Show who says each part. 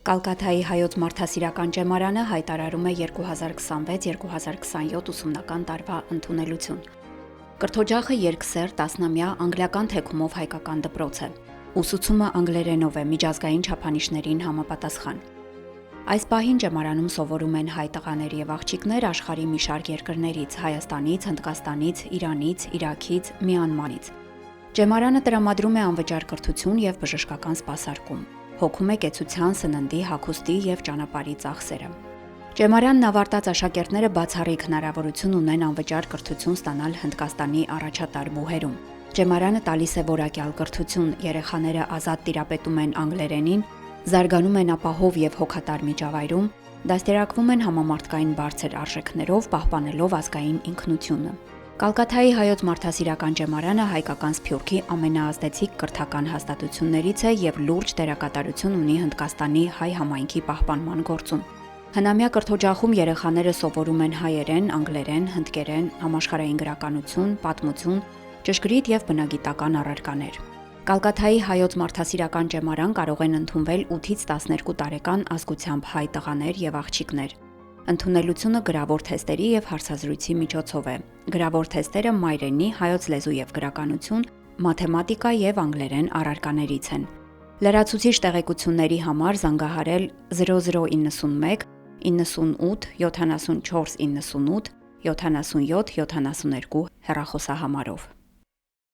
Speaker 1: Կալկաթայի հայոց մարդասիրական ճեմարանը հայտարարում է 2026-2027 ուսումնական տարվա ընդունելություն։ Կրթօջախը երկսեռ 10-ամյա անգլիական թեքումով հայկական դպրոց է։ Ուսուցումը անգլերենով է միջազգային չափանիշներին համապատասխան։ Այս պահին ճեմարանում սովորում են հայ տղաներ եւ աղջիկներ աշխարհի մի շարք երկրներից՝ Հայաստանից, Հնդկաստանից, Իրանից, Իրաքից, Մյանմարից։ Ճեմարանը տրամադրում է անվճար կրթություն եւ բժշկական սպասարկում։ Հոգում է կեցության, սննդի, հագուստի եւ ճանապարհի ծախսերը։ Ճեմարանն ավարտած աշակերտները բացառիկ հնարավորություն ունեն անվճար կրթություն ստանալ Հնդկաստանի առաջատար բուհերում։ Ճեմարանը տալիս է որակյալ կրթություն, երեխաները ազատ տիրապետում են անգլերենին, զարգանում են ապահով եւ հոգատար միջավայրում, դաստիարակվում են համամարտկային բարձր արժեքներով, պահպանելով ազգային ինքնությունը։ Կալկաթայի հայոց մարդասիրական ճեմարանը հայկական Սփյուռքի ամենաազդեցիկ կրթական հաստատություններից է եւ լուրջ դերակատարություն ունի Հնդկաստանի հայ համայնքի պահպանման գործում։ Հնամյա կրթօջախում երեխաները սովորում են հայերեն, անգլերեն, հնդկերեն, համաշխարհային գրականություն, պատմություն, ճշգրիտ եւ բնագիտական առարկաներ։ Կալկաթայի հայոց մարդասիրական ճեմարան կարող են ընդունվել 8-ից 12 տարեկան ազգությամբ հայ տղաներ եւ աղջիկներ։ Ընդունելությունը գրավոր թեստերի եւ հարցազրույցի միջոցով է։ Գրավոր թեստերը մայրենի, հայոց լեզու եւ գրականություն, մաթեմատիկա եւ անգլերեն առարկաներից են։ Լրացուցիչ տեղեկությունների համար զանգահարել 0091 98 74 98 77 72 հեռախոսահամարով։